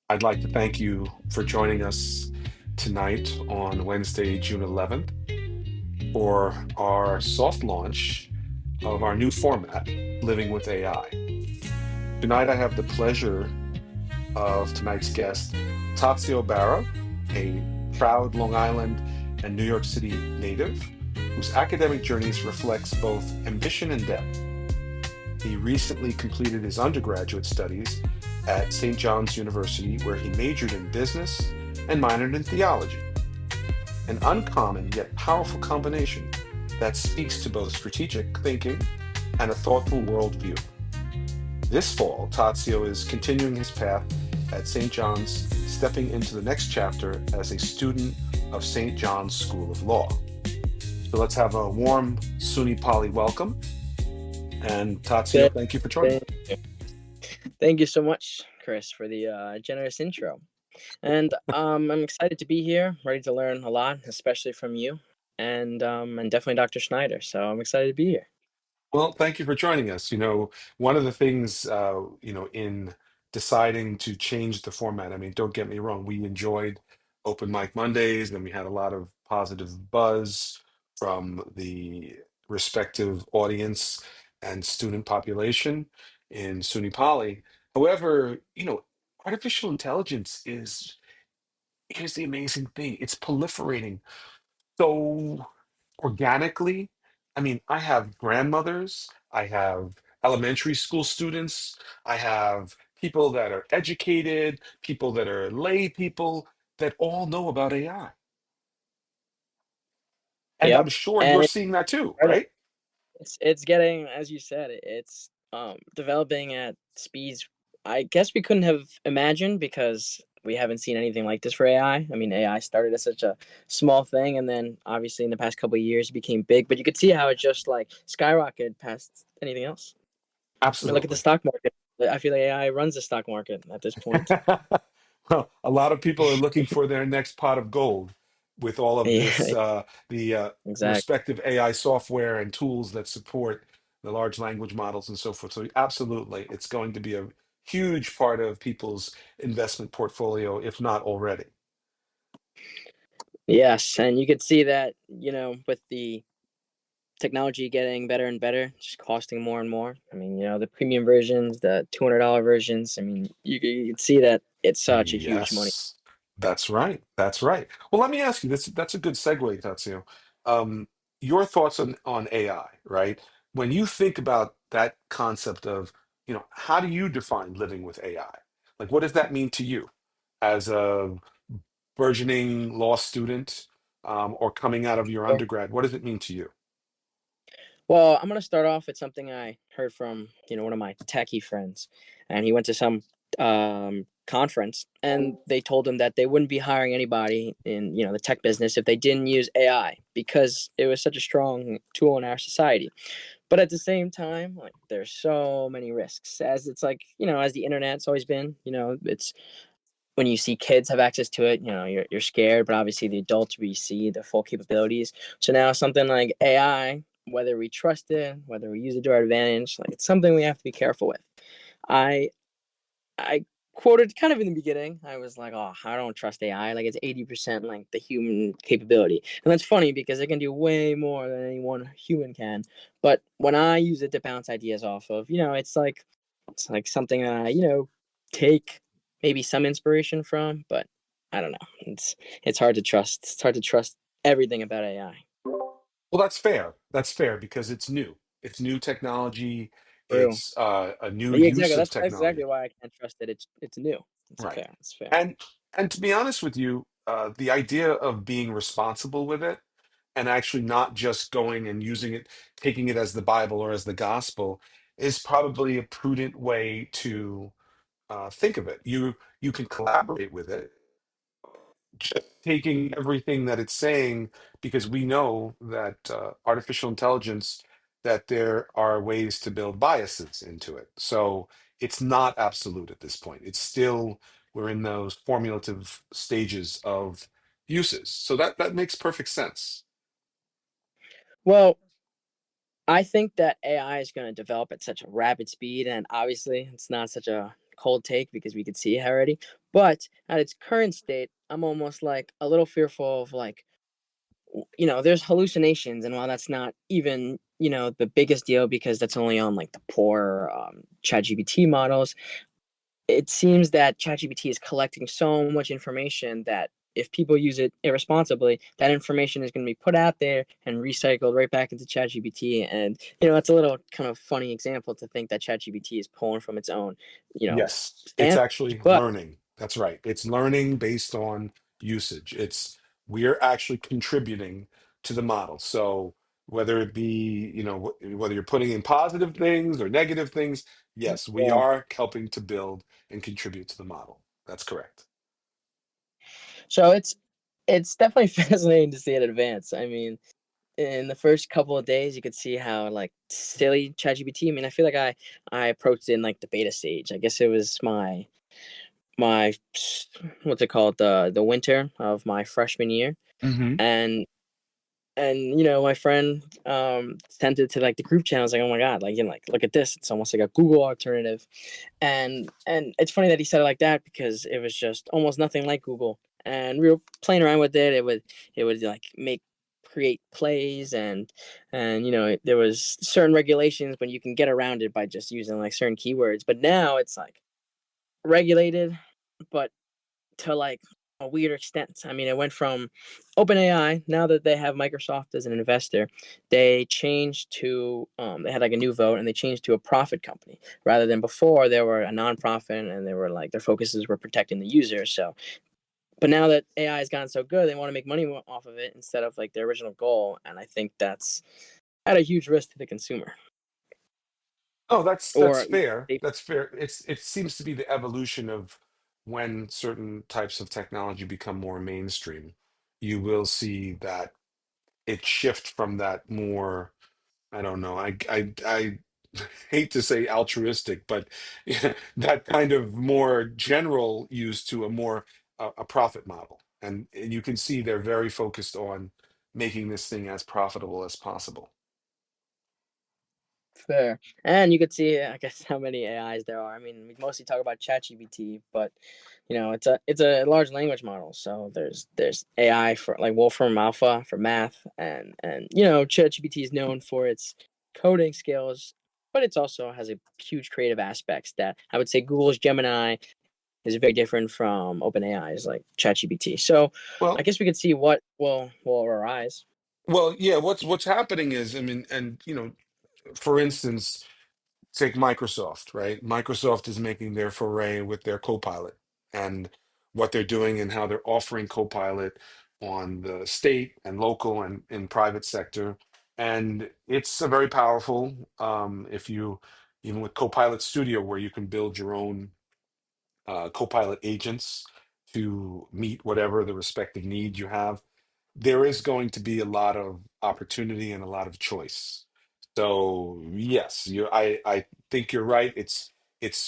I'd like to thank you for joining us tonight on Wednesday, June 11th, for our soft launch of our new format, Living with AI. Tonight, I have the pleasure of tonight's guest, Tatsio Barrow, a proud Long Island and New York City native whose academic journeys reflects both ambition and depth. He recently completed his undergraduate studies at St. John's University, where he majored in business and minored in theology, an uncommon yet powerful combination that speaks to both strategic thinking and a thoughtful worldview. This fall, Tazio is continuing his path at St. John's, stepping into the next chapter as a student of St. John's School of Law. So let's have a warm SUNY Poly welcome. And Tazio, Thank thank you for joining. thank you. Thank you so much, Chris, for the generous intro. And I'm excited to be here, ready to learn a lot, especially from you, and definitely Dr. Schneider. So I'm excited to be here. Well, thank you for joining us. One of the things, in deciding to change the format, I mean, don't get me wrong, we enjoyed Open Mic Mondays, and we had a lot of positive buzz from the respective audience and student population in SUNY Poly. However, artificial intelligence here's the amazing thing, it's proliferating so organically. I mean, I have grandmothers, I have elementary school students, I have people that are educated, people that are lay people that all know about AI. And Yep, I'm sure and you're it's seeing that too, spreading. right? It's getting, as you said, it's developing at speeds I guess we couldn't have imagined because we haven't seen anything like this for AI. I mean, AI started as such a small thing, and then obviously in the past couple of years it became big. But you could see how it just like skyrocketed past anything else. I mean, look at the Absolutely. stock market. I feel like AI runs the stock market at this point. Well, a lot of people are looking for their next pot of gold with all of this, Yeah, the exactly. respective AI software and tools that support the large language models and so forth. So, absolutely, it's going to be a huge part of people's investment portfolio, if not already. Yes, and you could see that, with the technology getting better and better, just costing more and more. I mean, the premium versions, the $200 versions. I mean, you can see that it's such a huge money. Yes, that's right. That's right. Well, let me ask you this. That's a good segue, Tatsu. Um, your thoughts on AI, right? When you think about that concept of, how do you define living with AI? Like, what does that mean to you as a burgeoning law student, or coming out of your undergrad? What does it mean to you? Well, I'm gonna start off with something I heard from one of my techie friends, and he went to some conference, and they told him that they wouldn't be hiring anybody in the tech business if they didn't use AI because it was such a strong tool in our society. But at the same time, like there's so many risks, as it's like as the internet's always been. It's when you see kids have access to it, you're scared, but obviously the adults we see the full capabilities. So now something like AI, whether we trust it, whether we use it to our advantage, like it's something we have to be careful with. I I quoted kind of in the beginning, I was like, oh, I don't trust AI. Like it's 80% like the human capability. And that's funny because it can do way more than any one human can. But when I use it to bounce ideas off of, it's like something that I, take maybe some inspiration from, but I don't know. It's hard to trust. It's hard to trust everything about AI. Well, that's fair. That's fair because it's new. It's new technology. True. It's a new Yeah, use exactly. of That's exactly technology. why I can't trust it. It's new. It's Right. fair. It's fair. And to be honest with you, the idea of being responsible with it and actually not just going and using it, taking it as the Bible or as the gospel, is probably a prudent way to think of it. You can collaborate with it, just taking everything that it's saying, because we know that artificial intelligence, that there are ways to build biases into it. So it's not absolute at this point. It's still, we're in those formulative stages of uses. So that makes perfect sense. Well, I think that AI is going to develop at such a rapid speed, and obviously, it's not such a cold take because we could see it already. But at its current state, I'm almost like a little fearful of like, there's hallucinations, and while that's not even the biggest deal because that's only on like the poor ChatGPT models, it seems that ChatGPT is collecting so much information that if people use it irresponsibly, that information is going to be put out there and recycled right back into ChatGPT. And it's a little kind of funny example to think that ChatGPT is pulling from its own, you know, Yes, it's answers. actually But learning. That's right. It's learning based on usage. It's we're actually contributing to the model. So whether it be, whether you're putting in positive things or negative things, yes, we yeah, are helping to build and contribute to the model. That's correct. so it's definitely fascinating to see it advance. I mean, in the first couple of days, you could see how like silly ChatGPT. I mean, I feel like I approached it in like the beta stage. I guess it was my what's it called, the winter of my freshman year, Hmm. and my friend sent it to like the group channel. I was like, oh my god, like like look at this, it's almost like a Google alternative. And it's funny that he said it like that because it was just almost nothing like Google. And we were playing around with it. It would like make create plays, and there was certain regulations when you can get around it by just using like certain keywords. But now it's like regulated, but to like a weird extent. I mean, it went from OpenAI. Now that they have Microsoft as an investor, they changed to they had like a new vote, and they changed to a profit company rather than before they were a nonprofit, and they were like their focuses were protecting the user. So, but now that AI has gotten so good, they want to make money off of it instead of like their original goal, and I think that's at a huge risk to the consumer. Oh, that's Or fair. they, That's fair. It seems to be the evolution of when certain types of technology become more mainstream. You will see that it shift from that more, I don't know, I hate to say altruistic, but that kind of more general use to a more a profit model. And you can see they're very focused on making this thing as profitable as possible. Fair. And you could see, I guess, how many AIs there are. I mean, we mostly talk about ChatGPT, but it's a large language model. So there's AI for like Wolfram Alpha for math, and ChatGPT is known for its coding skills, but it's also has a huge creative aspects that I would say Google's Gemini is very different from OpenAI's like ChatGPT. So I Well, guess we could see what will arise. yeah, what's happening is, I mean, and for instance, take Microsoft, right? Microsoft is making their foray with their Copilot and what they're doing and how they're offering Copilot on the state and local and private sector. And it's a very powerful, if you, even with Copilot Studio, where you can build your own Copilot agents to meet whatever the respective needs you have, there is going to be a lot of opportunity and a lot of choice. So yes, I think you're right. It's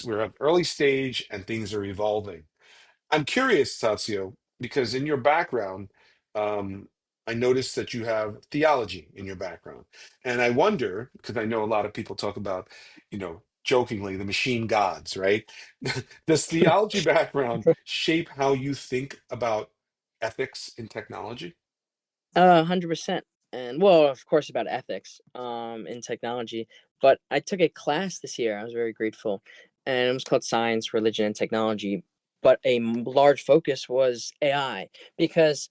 we're at early stage and things are evolving. I'm curious, Tazio, because in your background, um, I noticed that you have theology in your background, and I wonder because I know a lot of people talk about, jokingly, the machine gods, right? Does theology background shape how you think about ethics in technology? 100%. And well, of course, about ethics in technology. But I took a class this year. I was very grateful, and it was called Science, Religion, and Technology. But a large focus was AI because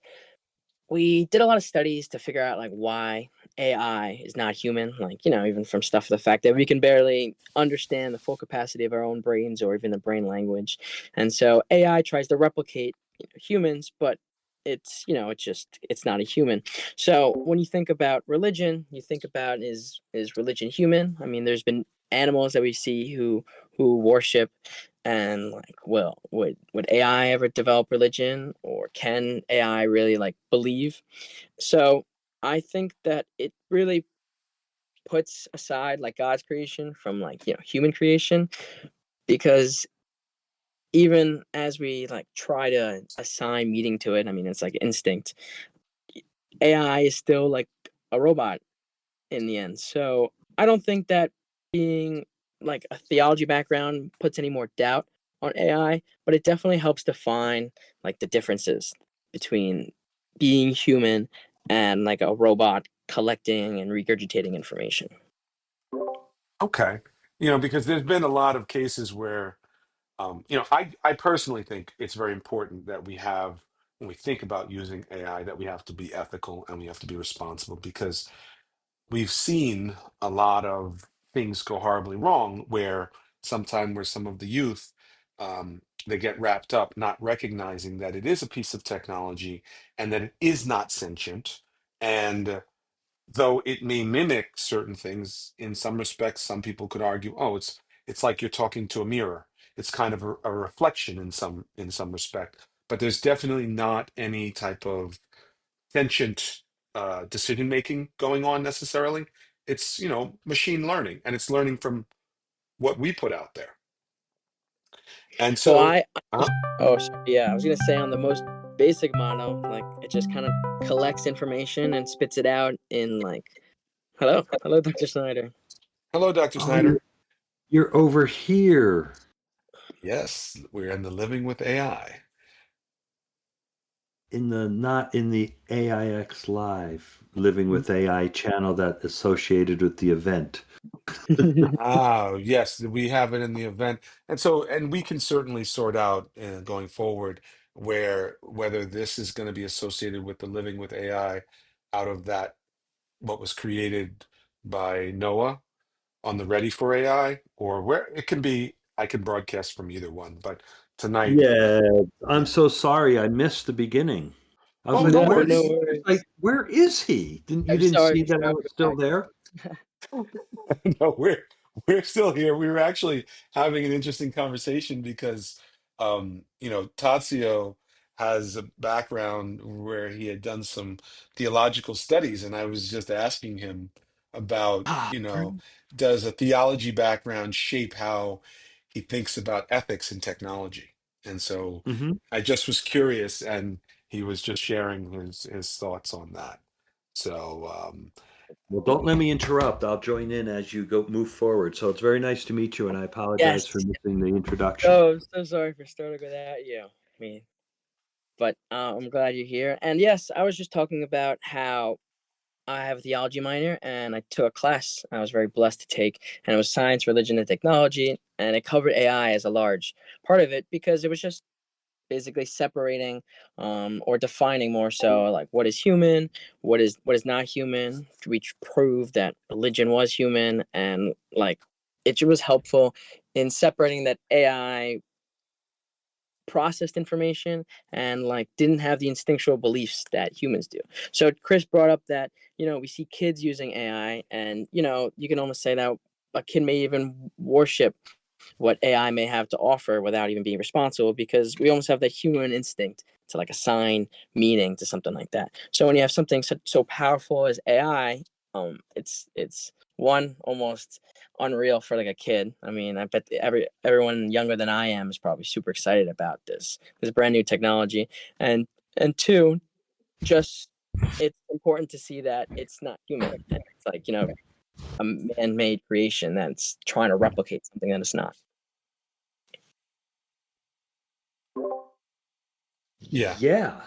we did a lot of studies to figure out like why AI is not human. Like even from stuff the fact that we can barely understand the full capacity of our own brains or even the brain language, and so AI tries to replicate humans, but it's not a human. So when you think about religion, you think about is religion human? I mean, there's been animals that we see who worship, and like, well, would AI ever develop religion, or can AI really like believe? So I think that it really puts aside like God's creation from like human creation, because even as we like try to assign meaning to it, I mean, it's like instinct. AI is still like a robot in the end. So I don't think that being like a theology background puts any more doubt on AI, but it definitely helps define like the differences between being human and like a robot collecting and regurgitating information. Okay. Because there's been a lot of cases where, I personally think it's very important that we have, when we think about using AI, that we have to be ethical and we have to be responsible, because we've seen a lot of things go horribly wrong where where some of the youth, they get wrapped up not recognizing that it is a piece of technology and that it is not sentient. And though it may mimic certain things, in some respects, some people could argue, oh, it's like you're talking to a mirror. It's kind of a reflection in some respect, but there's definitely not any type of sentient decision making going on necessarily. It's machine learning, and it's learning from what we put out there. And Well, so, uh, oh, sorry, yeah, I was gonna say on the most basic model, like it just kind of collects information and spits it out in like, hello, Dr. Snyder. hello, Dr. Oh, you're, Snyder. you're over here Yes, we're in the living with AI. in the not in the AIX Live Living with AI channel that associated with the event. Ah, yes, we have it in the event. And we can certainly sort out, going forward, whether this is going to be associated with the living with AI out of that, what was created by Noah on the Ready for AI, or where it can be. I can broadcast from either one, but tonight, Yeah, I'm yeah. so sorry I missed the beginning. I was Oh, like, no No, where no did worries. it's like worries. where is he? You I'm didn't sorry see for that I starting was with still there? that. No, we're still here. We were actually having an interesting conversation because, Tazio has a background where he had done some theological studies, and I was just asking him about, Ah, does a theology background shape how he thinks about ethics and technology? And so hmm. I just was curious, and he was just sharing his thoughts on that. So, Well, don't let me interrupt. I'll join in as you go move forward. So it's very nice to meet you, and I apologize Yes. for missing the introduction. Oh, I'm so sorry for starting without you. I mean, but I'm glad you're here. And yes, I was just talking about how I have a theology minor and I took a class I was very blessed to take, and it was science, religion, and technology, and it covered AI as a large part of it because it was just basically separating or defining more so like what is human, what is not human. We proved that religion was human, and like it was helpful in separating that AI processed information and like didn't have the instinctual beliefs that humans do. So Chris brought up that we see kids using AI, and you can almost say that a kid may even worship what AI may have to offer without even being responsible, because we almost have that human instinct to like assign meaning to something like that. So when you have something so powerful as AI, it's one almost unreal for like a kid. I mean, I bet everyone younger than I am is probably super excited about this brand new technology, and two, just it's important to see that it's not human. And it's like a man-made creation that's trying to replicate something that it's not. yeah. Yeah.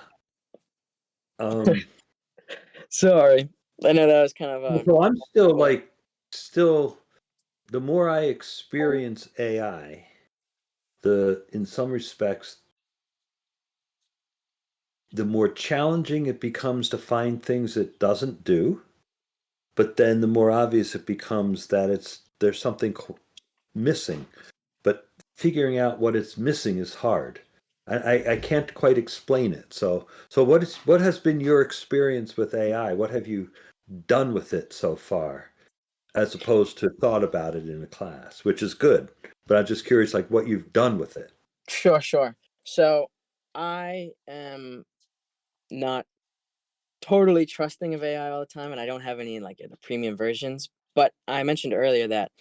Um, Sorry, I know that was kind of a so I'm still but still, the more I experience AI, in some respects, the more challenging it becomes to find things it doesn't do, but then the more obvious it becomes that there's something missing. But figuring out what it's missing is hard. I can't quite explain it. So what has been your experience with AI? What have you done with it so far, as opposed to thought about it in a class, which is good. But I'm just curious, like what you've done with it. sure. So I am not totally trusting of AI all the time, and I don't have any like the premium versions. But I mentioned earlier that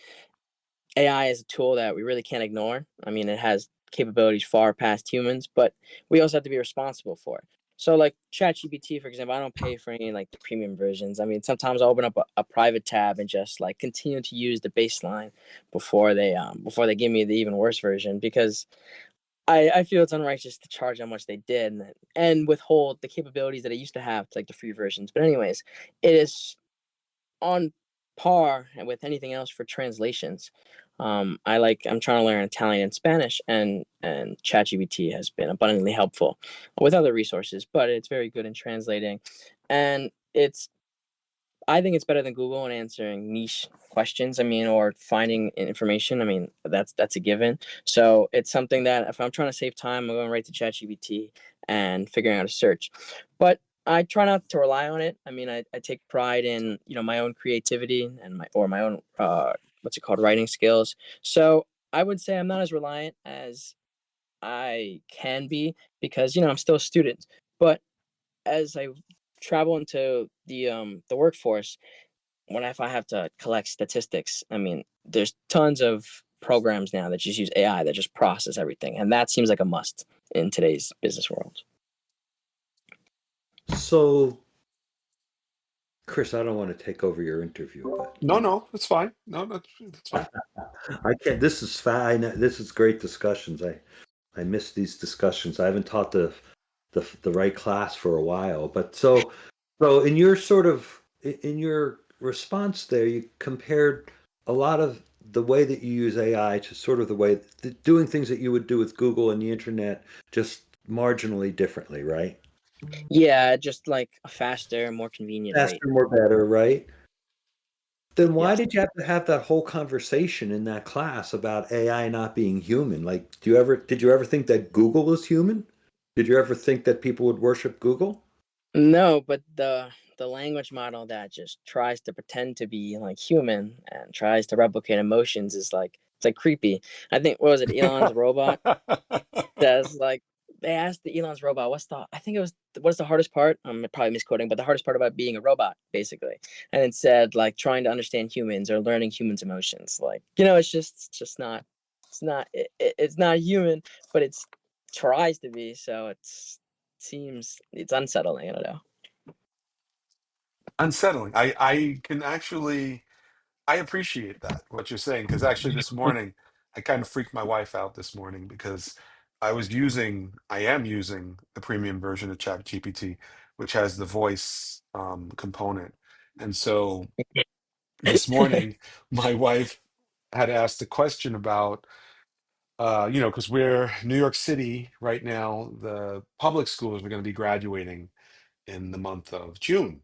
AI is a tool that we really can't ignore. I mean, it has capabilities far past humans, but we also have to be responsible for it. So like ChatGPT, for example, I don't pay for any like the premium versions. I mean, sometimes I'll open up a private tab and just like continue to use the baseline before they give me the even worse version, because I feel it's unrighteous to charge how much they did and withhold the capabilities that it used to have, like the free versions. But anyways, it is on par with anything else for translations. I'm trying to learn Italian and Spanish, and ChatGPT has been abundantly helpful with other resources, but it's very good in translating, and I think it's better than Google in answering niche questions. I mean, or finding information. I mean, that's a given. So it's something that if I'm trying to save time, I'm going right to ChatGPT and figuring out a search. But I try not to rely on it. I mean, I take pride in my own creativity and my own what's it called, writing skills. So I would say I'm not as reliant as I can be, because I'm still a student. But as I travel into the workforce, what if I have to collect statistics? I mean, there's tons of programs now that just use AI that just process everything, and that seems like a must in today's business world. So, Chris, I don't want to take over your interview, but No, it's fine. No, that's fine. I can't. This is fine. This is great discussions. I miss these discussions. I haven't taught the right class for a while. But so in your in your response there, you compared a lot of the way that you use AI to sort of the way doing things that you would do with Google and the internet, just marginally differently, right? Yeah, just like a faster, more convenient rate. Faster, more better, right? Then why Yes. did you have that whole conversation in that class about AI not being human? Like, did you ever think that Google was human? Did you ever think that people would worship Google? No, but the language model that just tries to pretend to be like human and tries to replicate emotions is like, it's like creepy. I think, what was it, Elon's robot? That's like, they asked the Elon's robot, I think it was, what's the hardest part? I'm probably misquoting, but the hardest part about being a robot, basically. And it said like trying to understand humans or learning humans' emotions. Like, it's not human, but it's tries to be. So it's unsettling. I don't know. Unsettling. I can actually I appreciate that what you're saying, because actually this morning I kind of freaked my wife out this morning because I am using the premium version of ChatGPT, which has the voice component, and so this morning my wife had asked a question about because we're New York City right now, the public schools are going to be graduating in the month of June.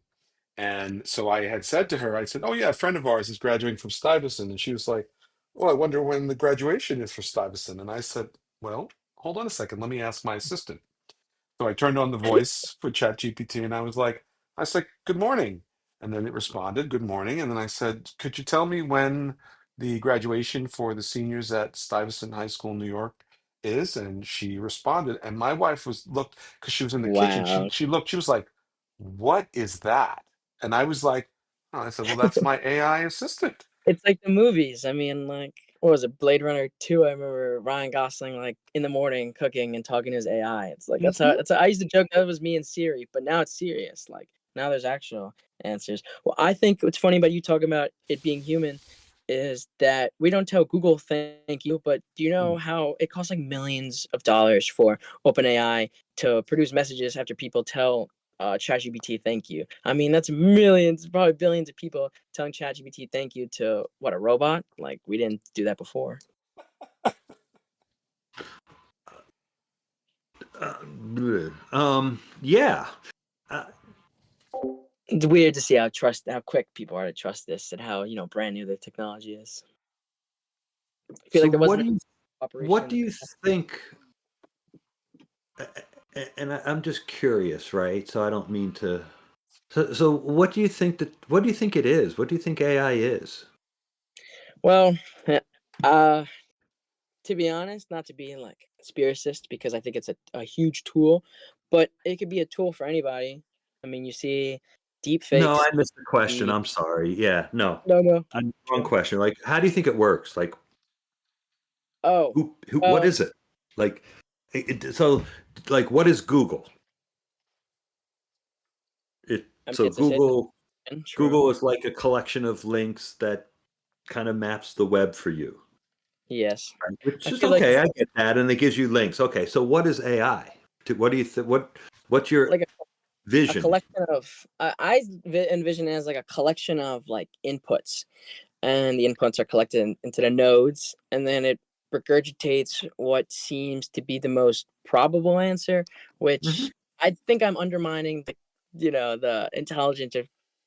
And so I had said to her, I said, "Oh yeah, a friend of ours is graduating from Stuyvesant," and she was like, "Oh, I wonder when the graduation is for Stuyvesant." And I said, "Well, hold on a second, let me ask my assistant." So I turned on the voice for ChatGPT and I said, "Good morning." And then it responded, "Good morning." And then I said, "Could you tell me when the graduation for the seniors at Stuyvesant High School, New York is?" And she responded. And my wife looked, because she was in the kitchen. Wow. She looked, she was like, "What is that?" And I was like, oh, I said, "Well, that's my AI assistant." It's like the movies. I mean, like, what was it, Blade Runner 2? I remember Ryan Gosling like in the morning cooking and talking to his AI. It's like Mhm. I used to joke that was me and Siri, but now it's serious. Like, now there's actual answers. Well, I think what's funny about you talking about it being human is that we don't tell Google thank you, but do you know how it costs like millions of dollars for OpenAI to produce messages after people tell ChatGPT thank you? I mean, that's millions, probably billions of people telling ChatGPT thank you to what, a robot? Like, we didn't do that before. Yeah. Uh, It's weird to see how quick people are to trust this and how brand new the technology is. I feel so like there wasn't a operation what in do the you think? And I'm just curious, right? So I don't mean to. So what do you think it is? What do you think AI is? well, uh, to be honest, not to be like conspiracist, because I think it's a huge tool, but it could be a tool for anybody. I mean, you see deep No, fakes. I missed the question. The I'm sorry. Yeah, no. No, no. Wrong question. Like, how do you think it works? Like, Oh, what well, is it? Like, so, like, what is Google? So It's a situation. True. Google is like a collection of links that kind of maps the web for you. Yes. Right. Which I is feel like okay, I get that, and it gives you links. Okay, so what is AI? What do you think? What's your like a vision? collection of envision it as like a collection of like inputs, and the inputs are collected into the nodes, and then it regurgitates what seems to be the most probable answer, Hmm. which I think I'm undermining the intelligence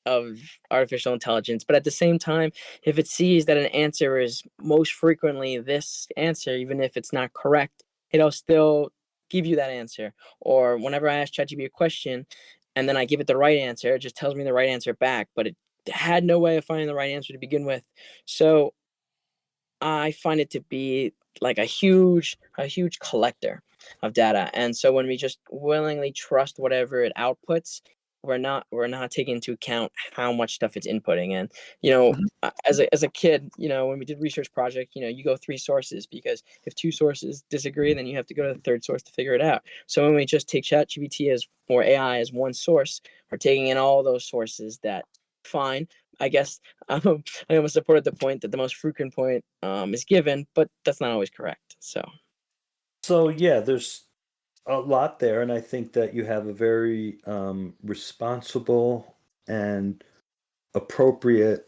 of artificial intelligence. But at the same time, if it sees that an answer is most frequently this answer, even if it's not correct, it'll still give you that answer. Or whenever I ask ChatGPT a question and then I give it the right answer, it just tells me the right answer back, but it had no way of finding the right answer to begin with. So I find it to be like a huge collector of data. And so when we just willingly trust whatever it outputs, we're not taking into account how much stuff it's inputting. And Hmm. as a kid, when we did research project, you go three sources, because if two sources disagree, then you have to go to the third source to figure it out. So when we just take ChatGPT as or AI as one source, we're taking in all those sources. That fine, I guess. I almost supported the point that the most frequent point is given, but that's not always correct. So So yeah, there's a lot there, and I think that you have a very responsible and appropriate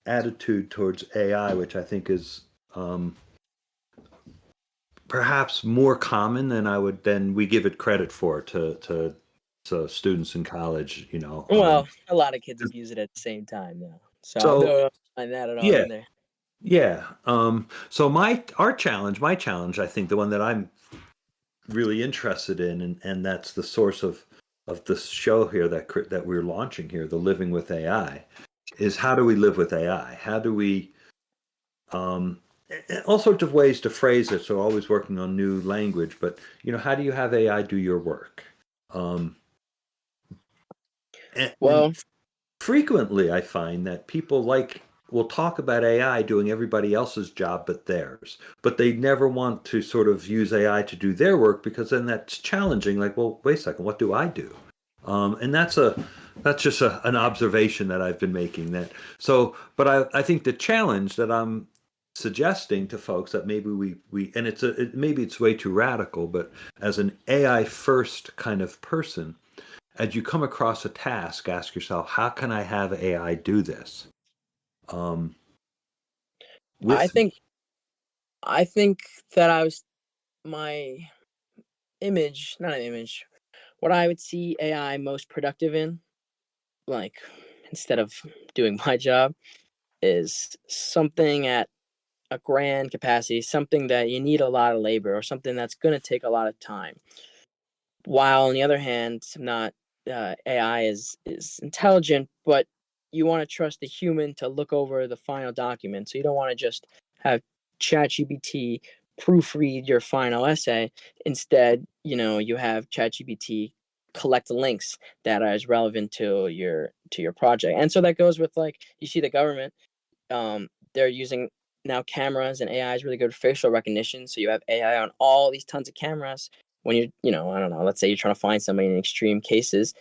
attitude towards AI, which I think is um, perhaps more common than we give it credit for to students in college. well, a lot of kids abuse it at the same time now. So I So don't find that at all yeah, either. yeah. So my challenge, I think the one that I'm really interested in, and that's the source of this show here that we're launching here, the Living with AI, is how do we live with AI? How do we um, all sorts of ways to phrase it. So always working on new language, but how do you have AI do your work? Um, and Well, frequently, I find that people will talk about AI doing everybody else's job but theirs, but they never want to sort of use AI to do their work because then that's challenging. Like, well, wait a second, what do I do? And that's just an observation that I've been making. But I think the challenge that I'm suggesting to folks that maybe we and maybe it's way too radical, but as an AI first kind of person, as you come across a task, ask yourself, how can I have AI do this um, I with think me? I think that my image, not an image, what I would see AI most productive in, like instead of doing my job, is something at a grand capacity, something that you need a lot of labor, or something that's going to take a lot of time. While on the other hand, not AI is intelligent, but you want to trust the human to look over the final document. So you don't want to just have ChatGPT proofread your final essay. Instead, you have ChatGPT collect links that are as relevant to your project. And so that goes with, like, you see the government, they're using now cameras, and AI is really good with facial recognition. So you have AI on all these tons of cameras. When I don't know, let's say you're trying to find somebody in extreme cases,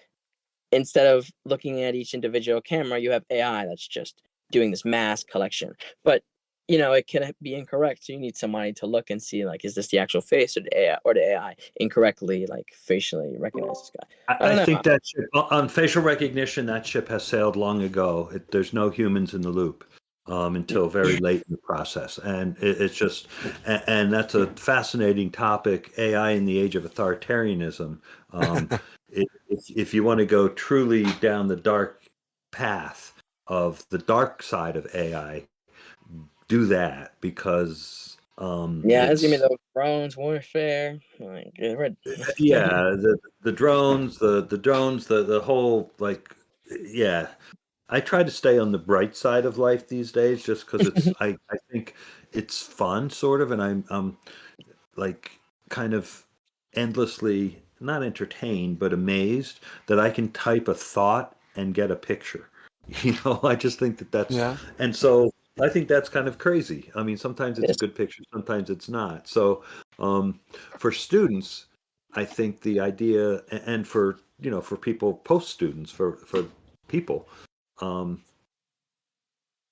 instead of looking at each individual camera, you have AI that's just doing this mass collection. But it can be incorrect. So you need somebody to look and see, like, is this the actual face, or the AI incorrectly, like, facially recognize this guy? I I don't know. think that on facial recognition, that ship has sailed long ago. There's no humans in the loop until very late in the process, and it's just, and that's a fascinating topic. AI in the age of authoritarianism. If you want to go truly down the dark path of the dark side of AI, do that because Yeah, it's gonna be it's the drones warfare. Like, yeah, the drones, the drones, the whole like yeah. I try to stay on the bright side of life these days just because I think it's fun sort of, and I'm like kind of endlessly not entertained but amazed that I can type a thought and get a picture. I just think that's, Yeah. and so I think that's kind of crazy. I mean, sometimes it's a good picture, sometimes it's not. So for students, I think the idea, and for for people, post students, for people, um,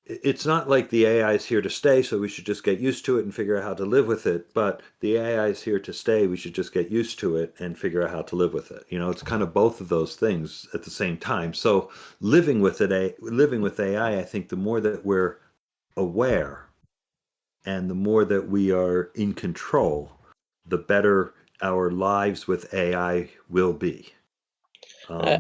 it's not like the AI is here to stay, so we should just get used to it and figure out how to live with it. But the AI is here to stay. We should just get used to it and figure out how to live with it. It's kind of both of those things at the same time. So living with AI, I think the more that we're aware and the more that we are in control, the better our lives with AI will be.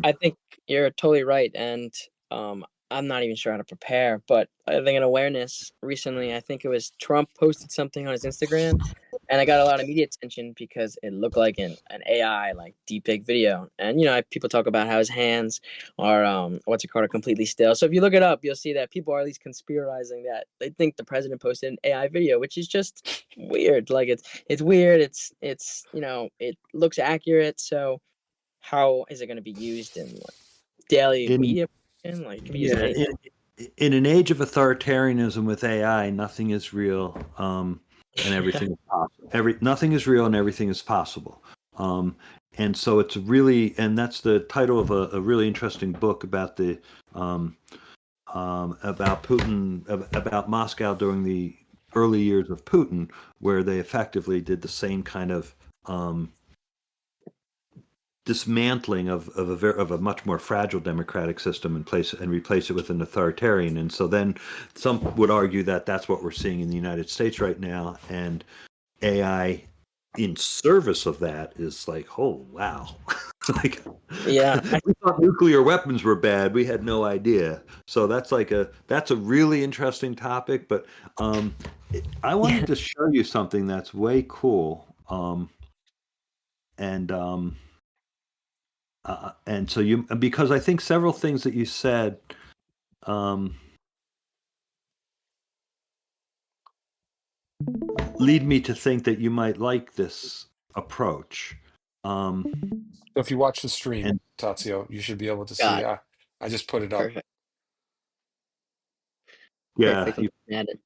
I think you're totally right, and I'm not even sure how to prepare. But I think an awareness recently, I think it was Trump posted something on his Instagram, and I got a lot of media attention because it looked like an AI like deep fake video. And people talk about how his hands are what's it called, are completely still. So if you look it up, you'll see that people are at least conspirizing that they think the president posted an AI video, which is just weird. Like it's weird. It's it looks accurate. So how is it going to be used in like daily in media? And like it can be used in Yeah, anything. in an age of authoritarianism with AI, nothing is real, and everything is possible. Nothing is real and everything is possible. Um, and so it's really, and that's the title of a really interesting book about um, about Putin, about Moscow during the early years of Putin, where they effectively did the same kind of dismantling of a much more fragile democratic system and replace it with an authoritarian. And so then some would argue that that's what we're seeing in the United States right now, and AI in service of that is like, oh wow. Like, Yeah, we thought nuclear weapons were bad, we had no idea. So that's a really interesting topic. But I wanted to show you something that's way cool. And and so you, because I think several things that you said um, lead me to think that you might like this approach. Um, So if you watch the stream, and Tazio, you should be able to see. God, I just put it up. perfect, yeah, perfect. I'm looking at it.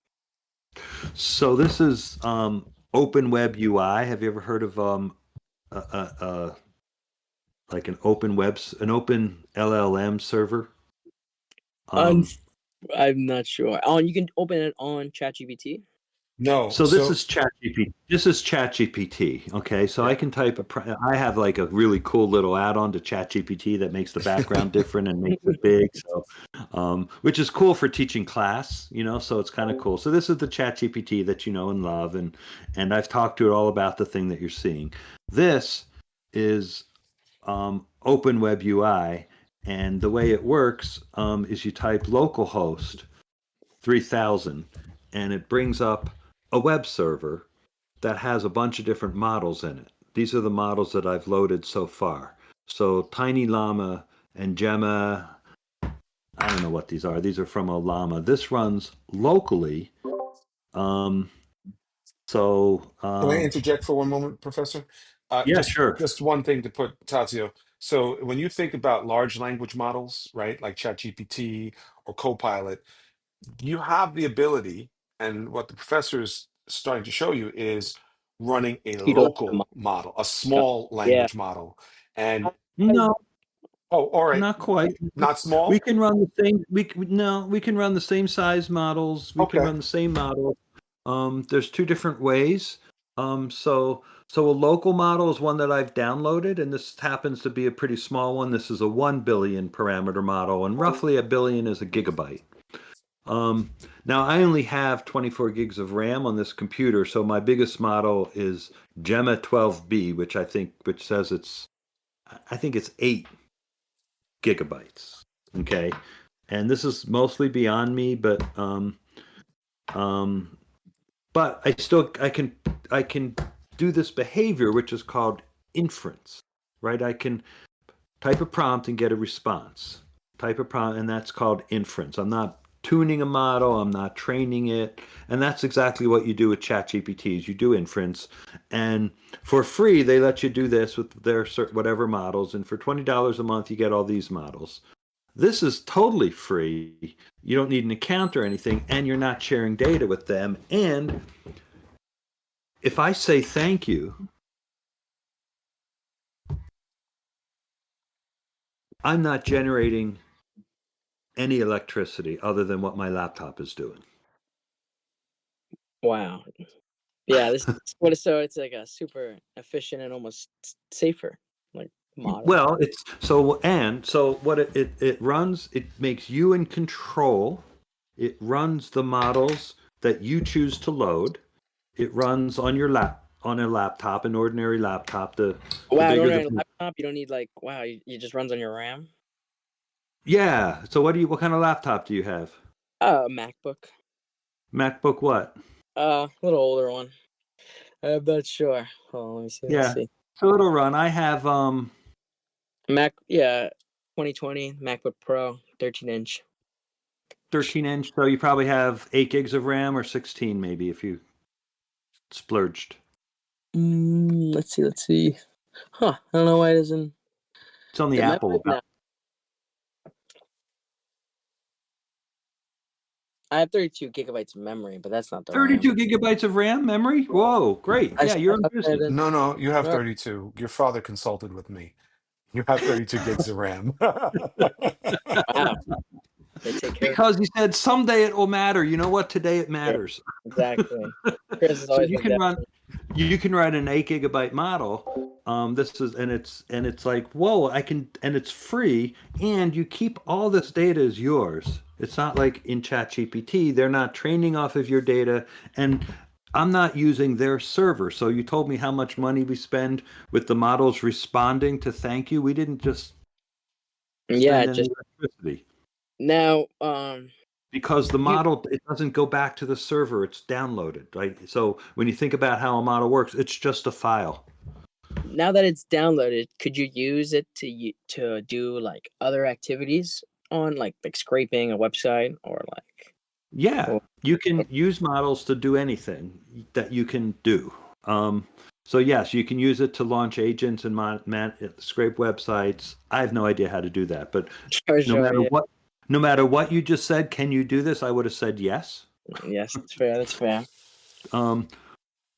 so this is Open Web UI. Have you ever heard of like an open LLM server? Un- Um, I'm not sure. Oh, you can open it on ChatGPT. No, So this so is ChatGPT. This is ChatGPT. Okay, so I yeah. can type I have like a really cool little add-on to ChatGPT that makes the background different and makes it big. So, which is cool for teaching class. So it's kind of cool. So this is the ChatGPT that you know and love, and I've talked to it all about the thing that you're seeing. This is Open Web UI, and the way it works is you type localhost 3000, and it brings up a web server that has a bunch of different models in it. These are the models that I've loaded so far. So Tiny Llama and Gemma, I don't know what these are. These are from Olama. This runs locally. Um, so Can I interject for one moment, Professor? yeah, sure. Just one thing to put, Tazio. So when you think about large language models, right, like ChatGPT or Copilot, you have the ability, and what the professor is starting to show you is running a Utilize the local model. model, a small Yeah. language model. And No, oh, all right, not quite. not We small? can run the same. No, we can run the same size models. We can Okay. run the same model. There's two different ways. So a local model is one that I've downloaded, and this happens to be a pretty small one. This is a 1 billion parameter model, and roughly a billion is a gigabyte. Um, Now I only have 24 gigs of RAM on this computer, so my biggest model is Gemma 12B, which says I think it's 8 gigabytes. Okay, and this is mostly beyond me, um, but I can do this behavior which is called inference, right? I can type a prompt and get a response. Type a prompt, and that's called inference. I'm not tuning a model, I'm not training it, and that's exactly what you do with ChatGPT. Is you do inference, and for free they let you do this with their whatever models, and for $20 a month you get all these models. This is totally free. You don't need an account or anything, and you're not sharing data with them. And if I say thank you, I'm not generating any electricity other than what my laptop is doing. Wow. Yeah, this what is so it's like a super efficient and almost safer like model. Well, it's so what it runs, it makes you in control. It runs the models that you choose to load. It runs on on a laptop, an ordinary laptop. The Wow, an bigger ordinary the laptop, you don't need like wow, you just runs on your RAM. yeah. So what kind of laptop do you have? MacBook. MacBook what? A little older one. I'm not sure. Oh, let me see. Let's Yeah. see. So it'll run. I have Mac, yeah, 2020 MacBook Pro, 13-inch. 13-inch, so you probably have 8 gigs of RAM or 16 maybe if you splurged. Let's see. Let's see. Huh? I don't know why it doesn't. It's on the The memory Apple. now. I have 32 gigabytes of memory, but that's not the RAM. 32 gigabytes of RAM memory? Whoa, great. Yeah, you're in business. No, you have Wow. 32. Your father consulted with me. You have 32 gigs of RAM. They take care of Because he said someday it will matter. You know what? Today it it. matters. Exactly. Chris has So always been down. you can write an 8 gigabyte model. This is and it's like, whoa, and it's free, and you keep all this data as yours. It's not like in ChatGPT, they're not training off of your data, and I'm not using their server. So you told me how much money we spend with the models responding to thank you. We didn't just Yeah, spend any just electricity. now. Because the You model, it doesn't go back to the server, it's downloaded, right? So when you think about how a model works, it's just a file. now that it's downloaded, could you use it to do like other activities on like scraping a website or like? Yeah, Or, you can use models to do anything that you can do. So yes, you can use it to launch agents and scrape websites. I have no idea how to do that, but no sure. matter Yeah. what, no matter what you just said, can you do this? I would have said yes. Yes, that's fair. That's fair. Um,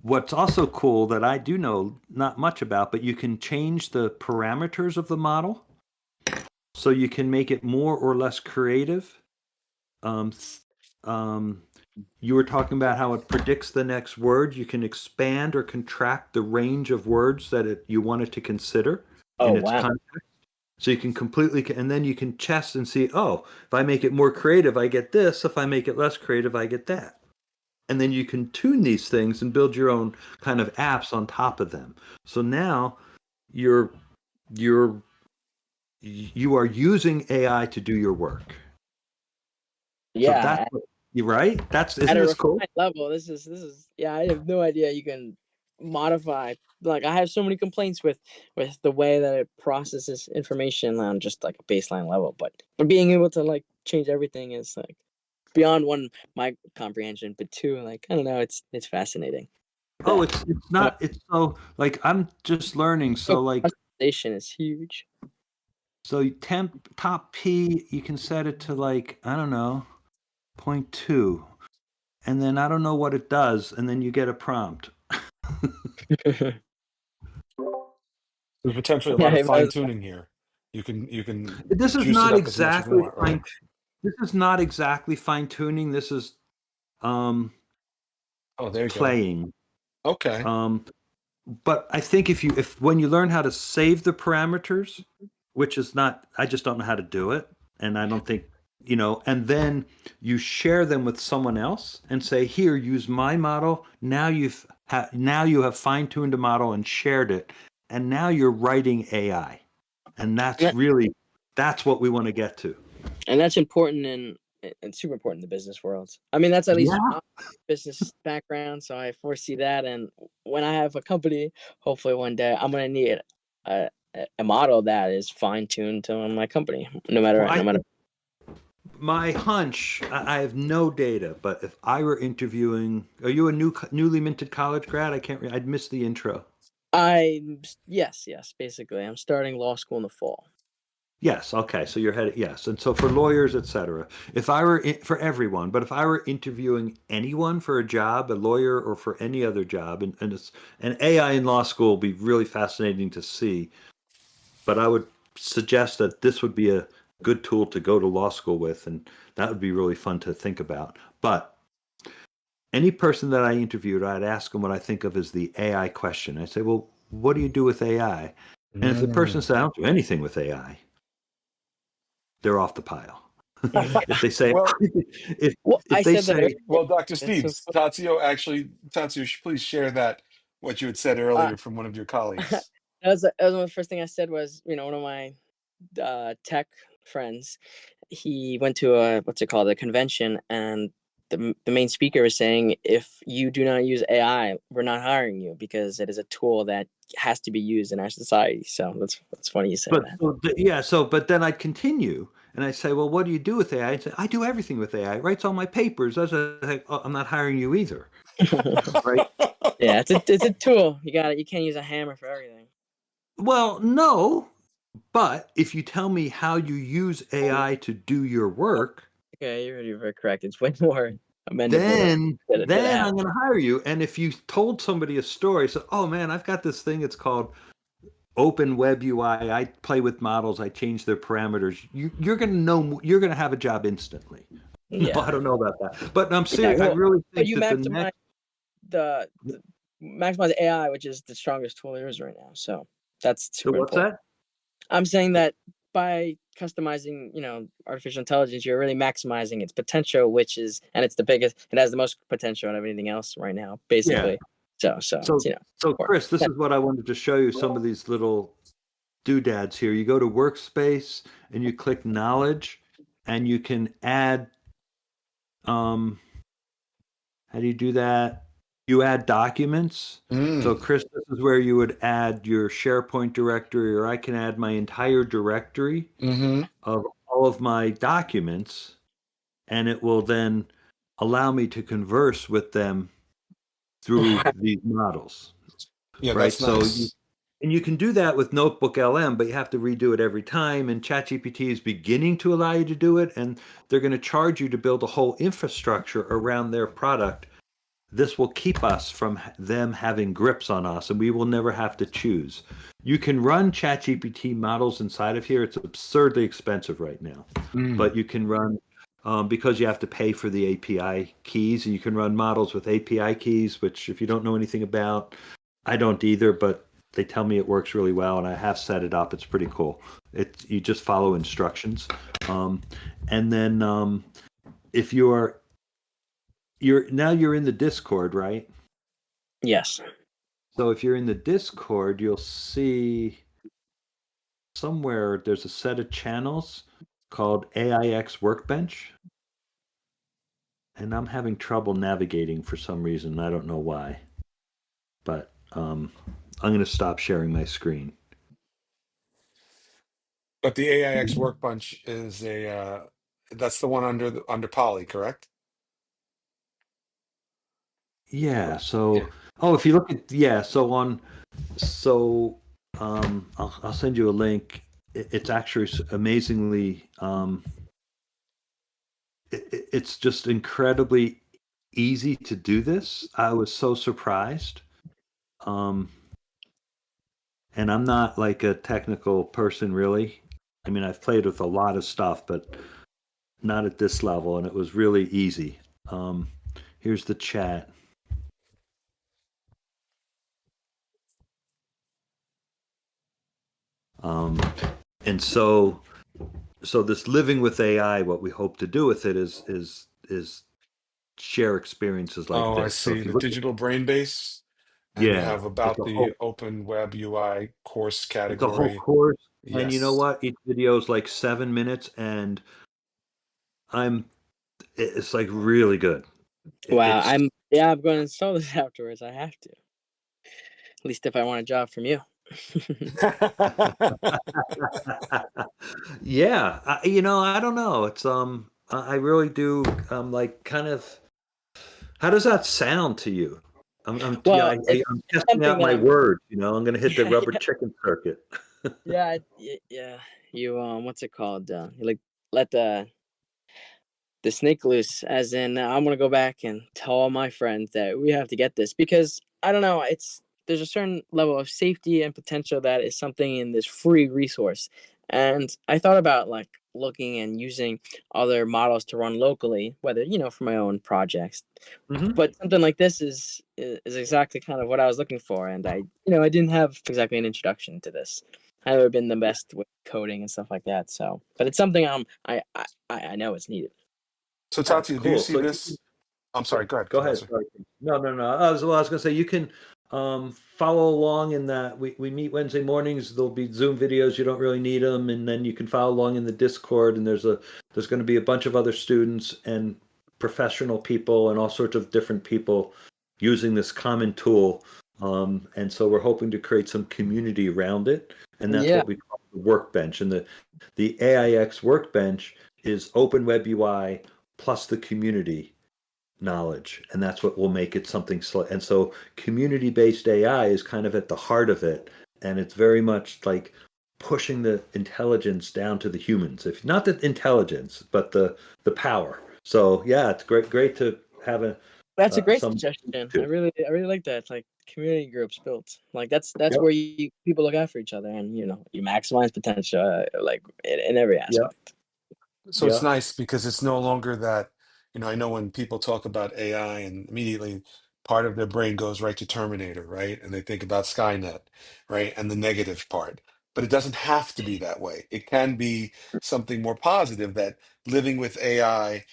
What's also cool that I do know not much about, but you can change the parameters of the model. So you can make it more or less creative. Um, um, you were talking about how it predicts the next word. You can expand or contract the range of words that you want it to consider Oh in its wow. context. So you can and then you can test and see, oh, if I make it more creative, I get this. If I make it less creative, I get that. And then you can tune these things and build your own kind of apps on top of them. So now you're you're you are using AI to do your work. So that's Yeah, you're right. That's at isn't a this cool? refined level, this is yeah. I have no idea you can modify. Like I have so many complaints with the way that it processes information on just like a baseline level, but being able to like change everything is like beyond one my comprehension. But two, like I don't know, it's fascinating. Oh, That it's not it's so like I'm just learning. So like customization is huge. so temp top P you can set it to like I don't know 0.2, and then I don't know what it does, and then you get a prompt. There's potentially a Yeah, lot of it fine was, tuning here. You can This is juice it not up as much as you exactly want, right? fine. This is not exactly fine tuning. This is um Oh, there you go. playing. Okay. Um, but I think if when you learn how to save the parameters, which is not, I just don't know how to do it, and I don't think and then you share them with someone else and say, here, use my model. Now now you have fine tuned a model and shared it, and now you're writing AI, and that's what we want to get to. and that's important and super important in the business world. I mean, that's at least Yeah. my business background, so I foresee that. And when I have a company, hopefully one day I'm gonna need a a model that is fine tuned to my company, no Well, matter I no matter. think my hunch, I have no data, but if I were interviewing, are you a newly minted college grad? I'd miss the intro. Yes, basically, I'm starting law school in the fall. Yes, okay, so you're headed, yes. And so for lawyers, etc. If I were for everyone, but if I were interviewing anyone for a job, a lawyer or for any other job, and AI in law school would be really fascinating to see. But I would suggest that this would be a good tool to go to law school with, and that would be really fun to think about. But any person that I interviewed, I'd ask them what I think of as the AI question. I say, well, what do you do with AI? And if the person said, I don't do anything with AI, they're off the pile. If they say, Well, Well, I if they said that say, earlier. well, Dr. That's so Steves, Tatsio, please share that what you had said uh, earlier from one of your colleagues. that was one of the first thing I said was, one of my tech friends, he went to a convention, and the main speaker was saying, if you do not use AI, we're not hiring you because it is a tool that has to be used in our society. So that's funny you say that. but then I'd continue and I'd say, well, what do you do with AI? I'd say, I do everything with AI. It writes all my papers. I was like, oh, I'm not hiring you either, right? Yeah, it's a tool. You can't use a hammer for everything. Well, no, but if you tell me how you use AI to do your work, Okay, you're very correct. It's way more amendable then than a I'm hammer. going to hire you. And if you told somebody a story, so, oh man, I've got this thing. It's called Open Web UI. I play with models. I change their parameters. You're going to know. You're going to have a job instantly. No, Yeah. I don't know about that, but I'm Yeah, serious. I well, really but think you that the maximize next. the maximize AI, which is the strongest tool there is right now. So that's So super what's important. that? I'm saying that by customizing, artificial intelligence, you're really maximizing its potential, and it's the biggest. It has the most potential out of anything else right now, Yeah. basically. So it's, So Chris, this is what I wanted to show you. Some of these little doodads here. You go to Workspace and you click Knowledge, and you can add. How do you do that? You add documents. So, Mm. Chris, this is where you would add your SharePoint directory, or I can add my entire directory Hmm. of all of my documents, and it will then allow me to converse with them through these models, Yeah, right? that's So nice. and you can do that with Notebook LM, but you have to redo it every time. And ChatGPT is beginning to allow you to do it, and they're going to charge you to build a whole infrastructure around their product. This will keep us from them having grips on us, and we will never have to choose. You can run ChatGPT models inside of here. It's absurdly expensive right now, Mm. but you can run because you have to pay for the API keys, and you can run models with API keys, which if you don't know anything about, I don't either, but they tell me it works really well, and I have set it up. It's pretty cool. You just follow instructions, um, and then if you're in the Discord, right? yes. So if you're in the Discord, you'll see somewhere there's a set of channels called AIX Workbench, and I'm having trouble navigating for some reason. I don't know why, but I'm going to stop sharing my screen. But the AIX Workbench is that's the one under Poly, correct? Yeah. Yeah. So, if you look at so I'll send you a link. It's actually amazingly it's just incredibly easy to do this. I was so surprised. Um, and I'm not like a technical person really. I mean, I've played with a lot of stuff, but not at this level, and it was really easy. Um, Here's the chat. Um, and so this living with AI, what we hope to do with it is share experiences like Oh, I this. So see. if you The look at digital brain base, and you yeah, have about the Open Web UI course it's a whole category. course, and you know Yes. what? Each video is like 7 minutes, and I'm it's like really good. Wow. It's I'm going to install this afterwards. I have to. At least if I want a job from you. yeah, I don't know. It's I really do like kind of. How does that sound to you? Well, I'm it's testing something out that my I'm. words. I'm going to hit the Yeah, rubber yeah, chicken circuit. yeah, yeah. You what's it called? You like let the snake loose, as in I'm gonna go back and tell all my friends that we have to get this, because I don't know, there's a certain level of safety and potential that is something in this free resource, And I thought about like looking and using other models to run locally, whether, for my own projects. But something like this is exactly kind of what I was looking for. And I didn't have exactly an introduction to this. I've never been the best with coding and stuff like that. So, but it's something I know it's needed. So Yeah, Tatsio, do you cool. see So this? I'm sorry, go ahead, go ahead. Professor. Sorry. No, no, no. I was going to say you can follow along in that. We meet Wednesday mornings. There'll be Zoom videos. You don't really need them, and then you can follow along in the Discord. And there's going to be a bunch of other students and professional people and all sorts of different people using this common tool. And so we're hoping to create some community around it, and that's Yeah. what we call the workbench. And the AIX workbench is Open Web UI plus the community knowledge, and that's what will make it something and so community-based AI is kind of at the heart of it, and it's very much like pushing the intelligence down to the humans, if not the intelligence but the power. So yeah, it's great to have That's a great some suggestion. I too. really like that. It's like community groups built. Like that's Yep. where people look out for each other, and you maximize potential, like in every Yep. aspect. So it's Yep. nice because it's no longer that, I know when people talk about AI and immediately part of their brain goes right to Terminator, right? And they think about Skynet, right? And the negative part. But it doesn't have to be that way. It can be something more positive, that living with AI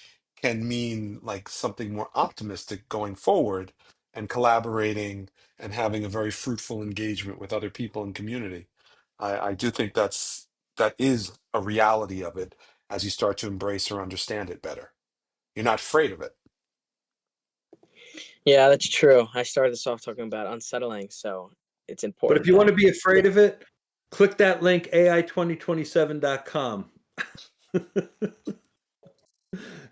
can mean like something more optimistic going forward, and collaborating and having a very fruitful engagement with other people in community. I do think that is a reality of it as you start to embrace or understand it better. You're not afraid of it. Yeah, that's true. I started this off talking about unsettling, so it's But if important you want that. to be afraid of it, click that link ai2027.com.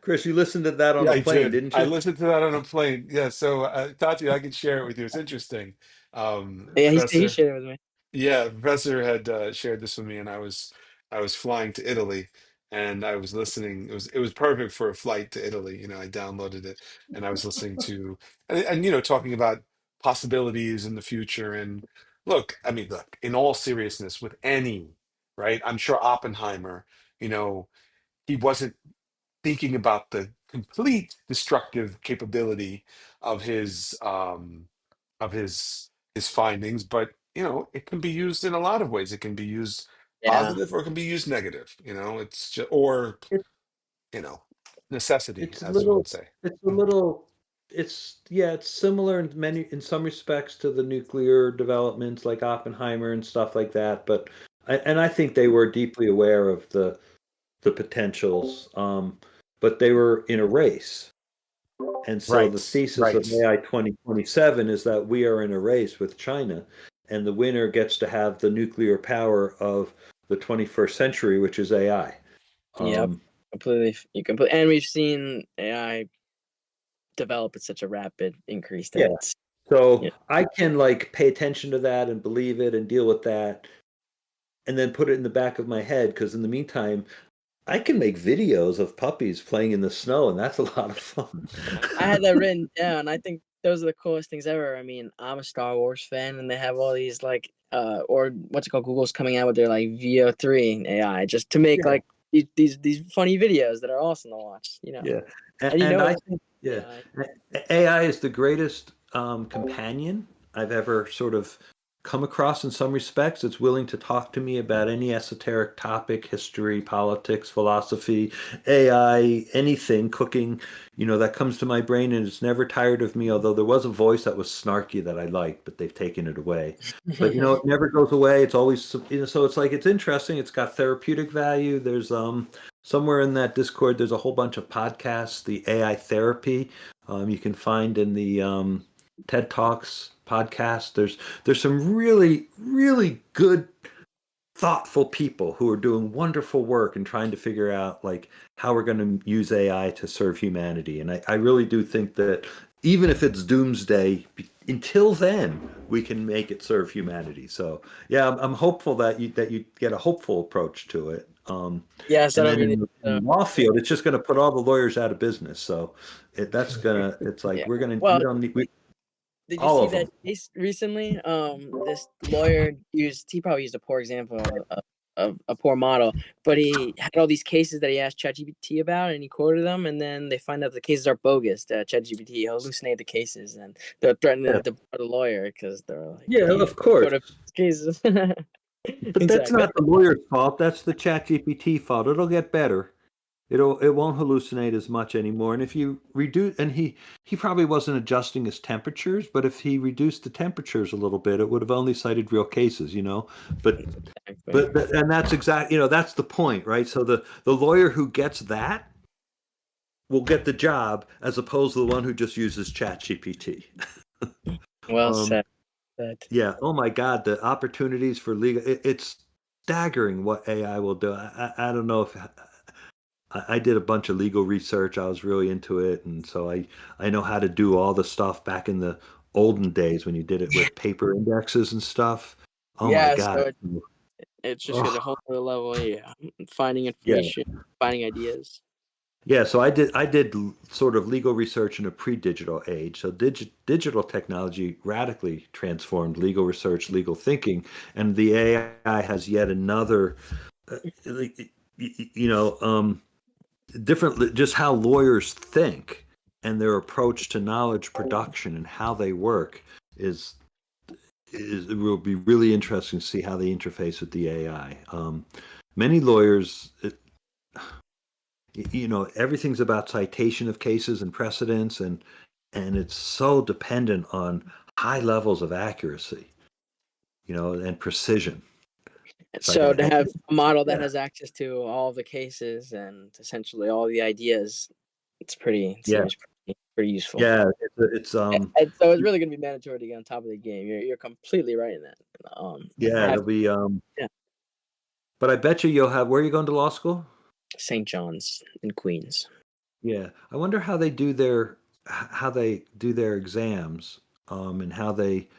Chris, you listened to that on Yeah, a I plane, did. didn't I you? listened to that on a plane. Yeah, so Tati, I can share it with you. It's interesting. Yeah, he Professor, shared it with me. yeah, Professor had shared this with me, and I was flying to Italy, and I was listening. It was perfect for a flight to Italy. I downloaded it, and I was listening to, and talking about possibilities in the future. And look, I mean, look, in all seriousness, with any, right? I'm sure Oppenheimer, you know, he wasn't thinking about the complete destructive capability of his findings, but it can be used in a lot of ways. It can be used Yeah, positive, or it can be used negative. It's just, or you know necessity, It's a as we little, would say. it's a little, yeah, it's similar in some respects to the nuclear developments like Oppenheimer and stuff like that. But I think they were deeply aware of the potentials, but they were in a race. And so the Right, thesis of right. AI 2027 is that we are in a race with China, and the winner gets to have the nuclear power of the 21st century, which is AI. yep, Um, completely. And we've seen AI develop at such a rapid increase that yeah. it's. So Yeah, I can like pay attention to that and believe it and deal with that and then put it in the back of my head because in the meantime, I can make videos of puppies playing in the snow and that's a lot of fun. I had that written down. I think those are the coolest things ever. I mean, I'm a Star Wars fan, and they have all these like, or what's it called? Google's coming out with their like VO3 AI just to make Yeah, like these funny videos that are awesome to watch. yeah. And, And and I it's think, yeah, AI. AI is the greatest companion I've ever sort of come across in some respects. It's willing to talk to me about any esoteric topic, history, politics, philosophy, AI, anything, cooking, that comes to my brain, and it's never tired of me, although there was a voice that was snarky that I liked, but they've taken it away. But it never goes away. It's always, so it's like it's interesting. It's got therapeutic value. There's somewhere in that Discord, there's a whole bunch of podcasts, the AI therapy you can find in the TED Talks podcast. There's some really, really good, thoughtful people who are doing wonderful work and trying to figure out like how we're going to use AI to serve humanity. And I really do think that even if it's doomsday, until then, we can make it serve humanity. So yeah, I'm hopeful that you get a hopeful approach to it. Yes, I And don't then mean in it. the law field, it's just going to put all the lawyers out of business. So it's like Yeah. we Well, don't need, did you all see of that them. case recently? This lawyer he probably used a poor example a poor model, but he had all these cases that he asked ChatGPT about, and he quoted them, and then they find out the cases are bogus. ChatGPT hallucinated the cases, and they're threatening to deport a lawyer because they're like, Yeah, of course. Cases. But that's not the lawyer's fault. That's the ChatGPT fault. It'll get better. It won't hallucinate as much anymore. And if you reduce, and he probably wasn't adjusting his temperatures, but if he reduced the temperatures a little bit, it would have only cited real cases, you know. But and that's that's the point, right? So the lawyer who gets that will get the job, as opposed to the one who just uses ChatGPT. Well said. Yeah. Oh my God, the opportunities for legal, it's staggering what AI will do. I don't know if I did a bunch of legal research. I was really into it, and so I know how to do all the stuff back in the olden days when you did it with paper indexes and stuff. Oh my God. So it's just at a whole other level. Yeah, finding information, finding ideas. Yeah, so I did sort of legal research in a pre-digital age. So digital technology radically transformed legal research, legal thinking, and the AI has yet another, you know, different, just how lawyers think and their approach to knowledge production and how they work is it will be really interesting to see how they interface with the AI. Many lawyers, everything's about citation of cases and precedents, and it's so dependent on high levels of accuracy, and precision. So to have a model that has access to all the cases and essentially all the ideas, seems pretty useful. Yeah, it's so it's really going to be mandatory to get on top of the game. You're completely right in that. It'll be But I bet you'll have, where are you going to law school? St. John's in Queens. Yeah, I wonder how they do their exams, and how they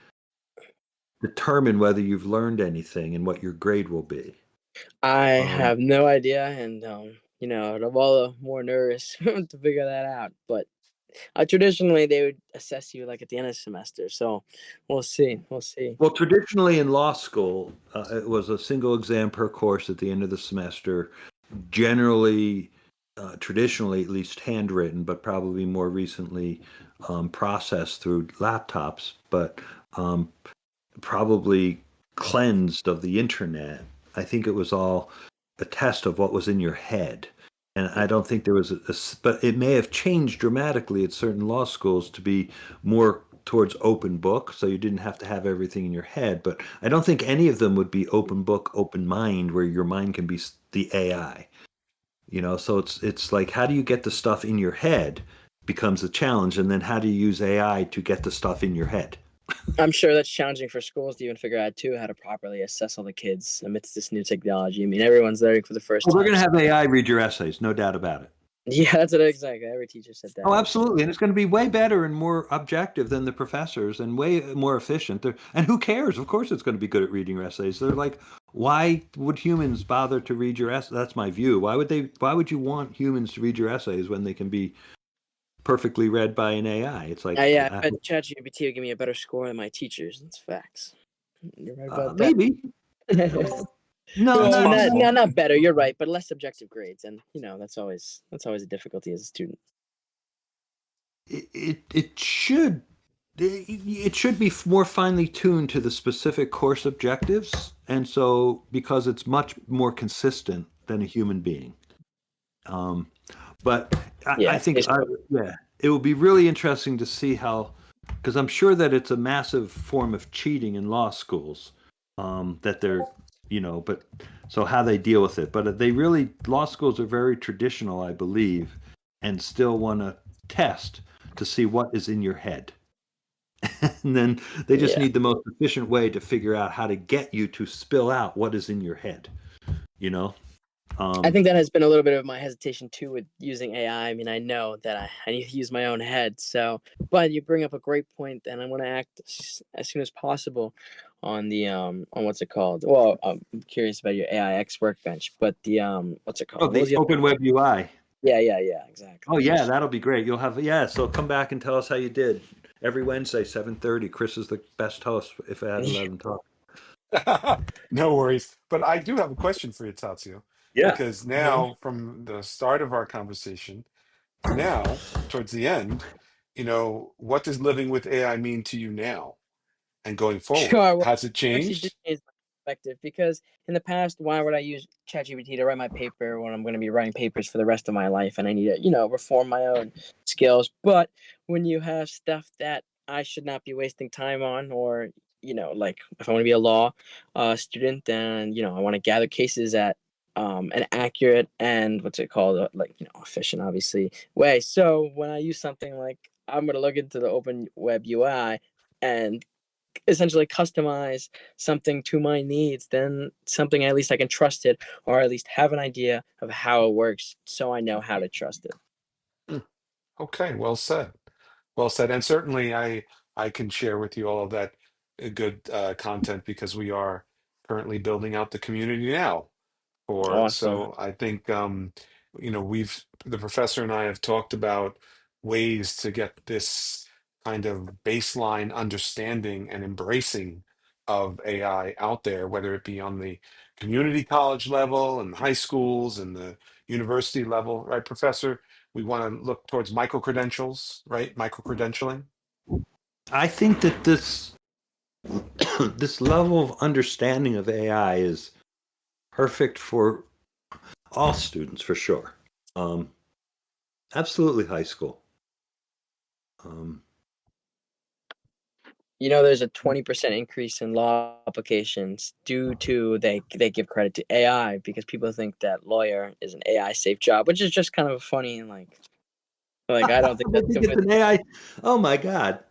determine whether you've learned anything and what your grade will be. I have no idea, and I'm all more nervous to figure that out. But traditionally, they would assess you like at the end of the semester, so we'll see. Well, traditionally in law school, it was a single exam per course at the end of the semester. Generally, traditionally at least handwritten, but probably more recently processed through laptops, but probably cleansed of the internet. I think it was all a test of what was in your head. And I don't think there was but it may have changed dramatically at certain law schools to be more towards open book, so you didn't have to have everything in your head. But I don't think any of them would be open book, open mind, where your mind can be the AI. So it's like, how do you get the stuff in your head becomes a challenge, and then how do you use AI to get the stuff in your head? I'm sure that's challenging for schools to even figure out too how to properly assess all the kids amidst this new technology. I mean, everyone's learning for the first time. We're going to have AI read your essays, no doubt about it. Yeah, that's what exactly every teacher said that. Oh, absolutely, and it's going to be way better and more objective than the professors, and way more efficient. And who cares? Of course, it's going to be good at reading your essays. They're like, why would humans bother to read your essay? That's my view. Why would you want humans to read your essays when they can be perfectly read by an AI? It's like, I bet ChatGPT will give me a better score than my teachers. That's facts. You're right about that. Maybe. No, not better. You're right, but less subjective grades, and that's always a difficulty as a student. It should be more finely tuned to the specific course objectives, and so because it's much more consistent than a human being. But I think it will be really interesting to see how, because I'm sure that it's a massive form of cheating in law schools, that they're but so how they deal with it. But law schools are very traditional, I believe, and still want to test to see what is in your head. And then they just need the most efficient way to figure out how to get you to spill out what is in your head. I think that has been a little bit of my hesitation too with using AI. I mean, I know that I need to use my own head. But you bring up a great point, and I want to act as soon as possible on the on what's it called? Well, I'm curious about your AIX workbench, but the what's it called? The Open Web UI. Yeah, exactly. Oh yeah, that'll be great. You'll have so come back and tell us how you did every Wednesday, 7:30. Chris is the best host if I had to let him talk. No worries. But I do have a question for you, Tatsio, Yeah. because Mhm. now from the start of our conversation to now, towards the end, what does living with AI mean to you now and going forward? Sure. Well, Has it actually did changed? change my perspective because in the past, why would I use ChatGPT to write my paper when I'm going to be writing papers for the rest of my life and I need to, reform my own skills? But when you have stuff that I should not be wasting time on, or like if I want to be a law student, then I want to gather cases at an accurate and what's it called, like efficient, obviously way. So when I use something like I'm going to look into the open web UI and essentially customize something to my needs, then something at least I can trust it, or at least have an idea of how it works so I know how to trust it. Hmm. Okay, well said. Well said. And certainly I can share with you all of that good content because we are currently building out the community now. Or Awesome. so I think we've the professor and I have talked about ways to get this kind of baseline understanding and embracing of AI out there, whether it be on the community college level and high schools and the university level, right, Professor? We want to look towards micro credentials, right? Micro credentialing. I think that this level of understanding of AI is perfect for all students for sure. Um, Absolutely high school. Um, There's a 20% increase in law applications due to they give credit to AI because people think that lawyer is an AI safe job, which is just kind of funny and like I don't think they that's think it's completely. an AI. Oh my God.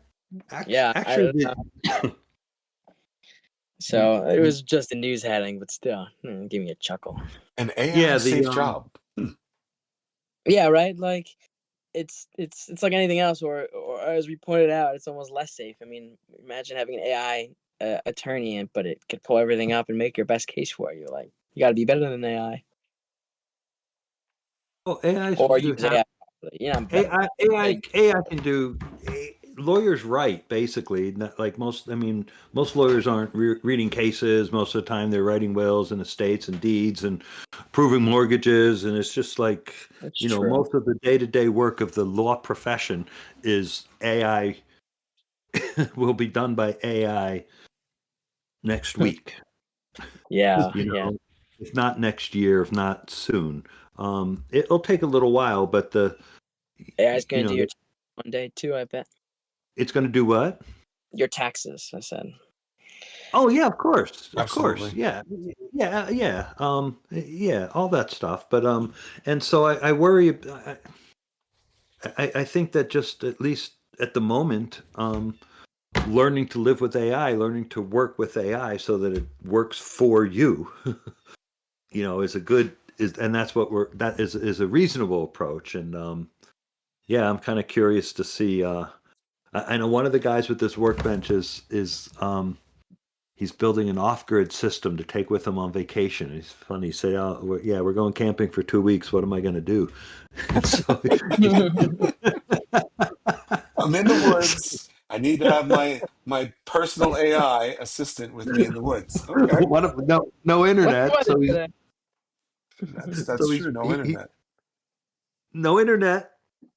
Yeah, I Actually, don't know. So it was just a news heading, but still, give me a chuckle. An AI yeah, safe job. Yeah, right. Like it's like anything else, or as we pointed out, it's almost less safe. I mean, imagine having an AI attorney, but it could pull everything up and make your best case for you. Like you got to be better than AI, well, AI or do use have AI. I'm better. AI can do lawyers right basically. Like most, I mean, most lawyers aren't reading cases. Most of the time, they're writing wills and estates and deeds and proving mortgages, and it's just like That's true. most of the day-to-day work of the law profession is AI will be done by AI next week. Yeah, You yeah. know, if not next year, if not soon. It'll take a little while, but AI is gonna do your the, taxes one day too. I bet it's going to do what? your taxes. I said. Oh yeah, of course, Absolutely. yeah, yeah, all that stuff. But and so I worry. I think that just at least at the moment, learning to live with AI, learning to work with AI so that it works for you, is a good is, and that's what that is a reasonable approach. And yeah, I'm kind of curious to see. I know one of the guys with this workbench is he's building an off-grid system to take with him on vacation. He's funny. He say, "Oh, we're going camping for 2 weeks. What am I going to do?" And so, I'm in the woods. I need to have my personal AI assistant with me in the woods. Okay, no What's the internet. weather So he's today? that's so he's true. No internet. no internet.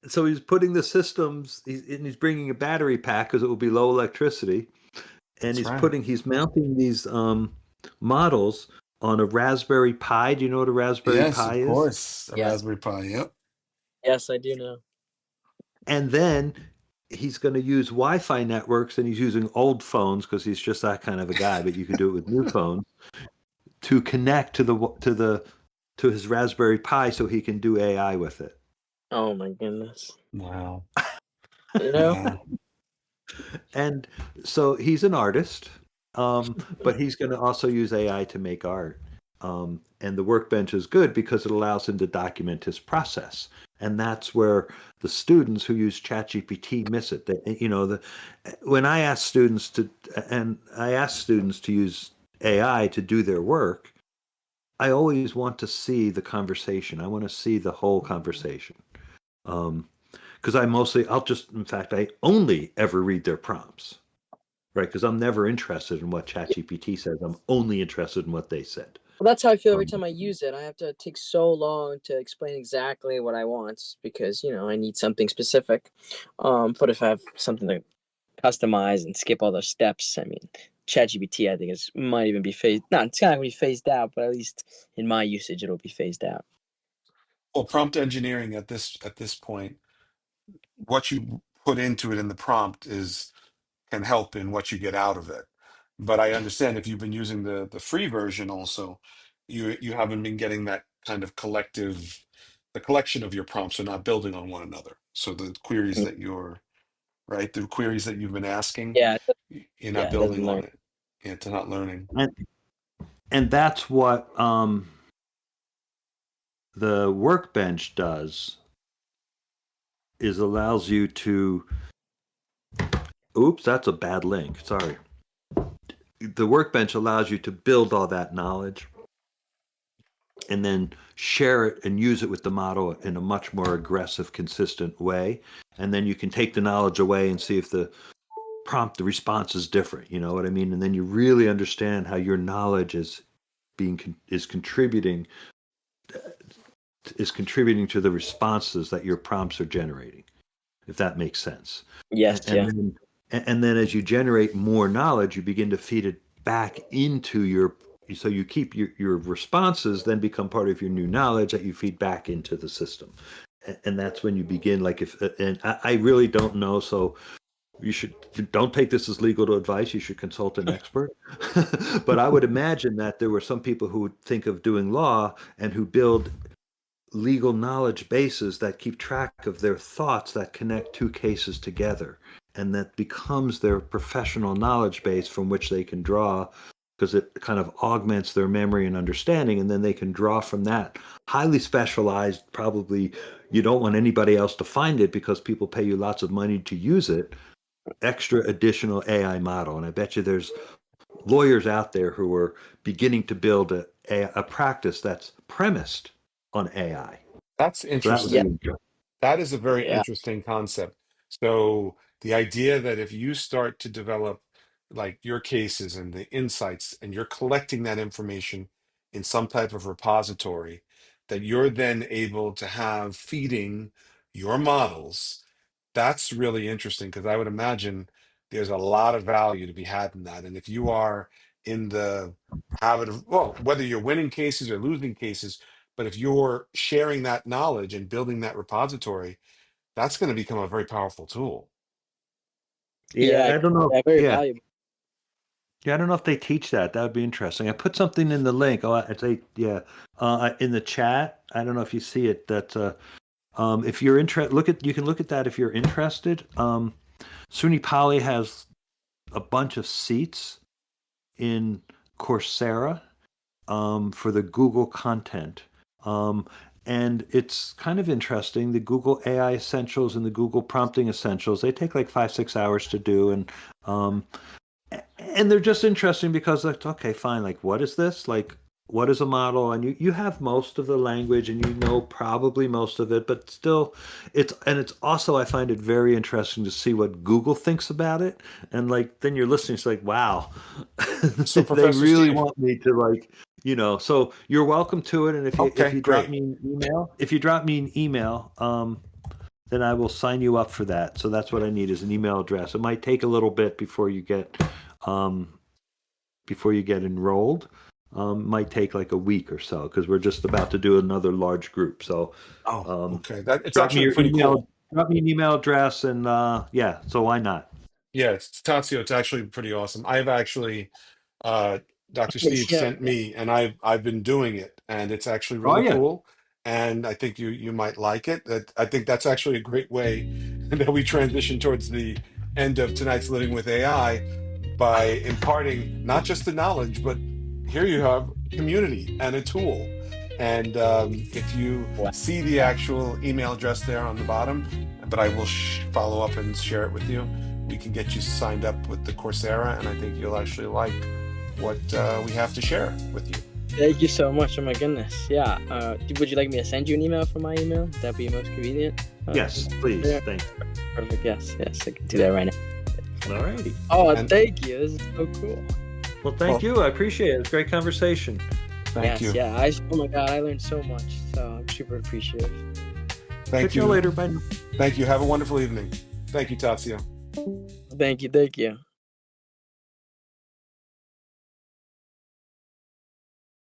So he's putting the systems. He's bringing a battery pack because it will be low electricity, and That's right. he's mounting these models on a Raspberry Pi. Do you know what a Raspberry Yes, Pi of is? course. A Yes, Raspberry Pi. Yep. yes, I do know. And then he's going to use Wi-Fi networks, and he's using old phones because he's just that kind of a guy. But you could do it with new phones to connect to his Raspberry Pi so he can do AI with it. Oh my goodness. Wow. You know? Yeah. And so he's an artist, but he's going to also use AI to make art. And the workbench is good because it allows him to document his process. And that's where the students who use ChatGPT miss it. When I ask students to use AI to do their work, I always want to see the conversation. I want to see the whole conversation. Um, because in fact, I only ever read their prompts. right? Because I'm never interested in what ChatGPT says. I'm only interested in what they said. Well, that's how I feel every Um, time I use it. I have to take so long to explain exactly what I want because, I need something specific. But if I have something to customize and skip all those steps, I mean, ChatGPT, I think, might even be phased. Not, it's not going to be phased out, but at least in my usage, it'll be phased out. Well, prompt engineering at this point, what you put into it in the prompt is can help in what you get out of it. But I understand if you've been using the free version also, you haven't been getting that kind of the collection of your prompts are not building on one another. So the queries that you're right, the queries that you've been asking, Yeah, you're not yeah, it doesn't building learn. on it. Yeah, it's not learning. and that's what the workbench does, is allows you to, oops, that's a bad link, sorry. The workbench allows you to build all that knowledge and then share it and use it with the model in a much more aggressive, consistent way. And then you can take the knowledge away and see if the response is different. You know what I mean? And then you really understand how your knowledge is contributing to the responses that your prompts are generating, if that makes sense. Yes, And yeah. then as you generate more knowledge, you begin to feed it back into so you keep your responses then become part of your new knowledge that you feed back into the system. And that's when you begin, like, and I really don't know, so don't take this as legal advice. You should consult an expert. But I would imagine that there were some people who would think of doing law and who build legal knowledge bases that keep track of their thoughts that connect two cases together, and that becomes their professional knowledge base from which they can draw, because it kind of augments their memory and understanding, and then they can draw from that highly specialized, probably you don't want anybody else to find it because people pay you lots of money to use it, extra additional AI model. And I bet you there's lawyers out there who are beginning to build a practice that's premised on AI. That's So that would Yeah, be interesting. interesting. That is a very yeah, interesting concept. So the idea that if you start to develop like your cases and the insights and you're collecting that information in some type of repository, that you're then able to have feeding your models, that's really interesting because I would imagine there's a lot of value to be had in that. And if you are in the habit of, well, whether you're winning cases or losing cases, but if you're sharing that knowledge and building that repository, that's going to become a very powerful tool. Yeah, yeah, I don't know. yeah, very Yeah, valuable. yeah, I don't know if they teach that. That would be interesting. I put something in the link. Oh, I'd say, yeah, in the chat. I don't know if you see it. That if you're interested, you can look at that if you're interested. SUNY Poly has a bunch of seats in Coursera for the Google content. Um, and it's kind of interesting. The Google AI Essentials and the Google Prompting Essentials, they take like 5-6 hours to do. And they're just interesting because, like, okay, fine, like, what is this? Like, what is a model? And you have most of the language and you know probably most of it, but still it's also, I find it very interesting to see what Google thinks about it. And like then you're listening, it's like, wow, So, they Professor really Steve, want me to, like, so you're welcome to it. And if okay, you drop great. me an email, then I will sign you up for that. So that's what I need, is an email address. It might take a little bit um, before you get enrolled. Might take like a week or so because we're just about to do another large group. So Oh, um, okay. That it's drop me actually your pretty email. cool. Drop me an email address, and yeah. So why not? Yeah, it's Tatsio. It's actually pretty awesome. I've actually, uh, Dr. Steve Yeah, sent me, and I've been doing it, and it's actually Oh really yeah. cool. And I think you might like it. That I think that's actually a great way that we transition towards the end of tonight's Living with AI by imparting not just the knowledge, but here you have community and a tool. And if you wow. see the actual email address there on the bottom, but I will follow up and share it with you. We can get you signed up with the Coursera, and I think you'll actually like what we have to share with you. Thank you so much. Oh my goodness. Yeah. Would you like me to send you an email from my email? Would that be most convenient? Yes, please. Yeah. Thanks. Perfect. Yes. Yes. I can do that right now. All righty. Oh, And thank you. This is so cool. Well, thank you. I appreciate it. It's a great conversation. thank you. Yeah. Oh my God, I learned so much. So I'm super appreciative. Thank Catch you you. later. Bye. Thank you. Have a wonderful evening. Thank you, Tatsio. Thank you.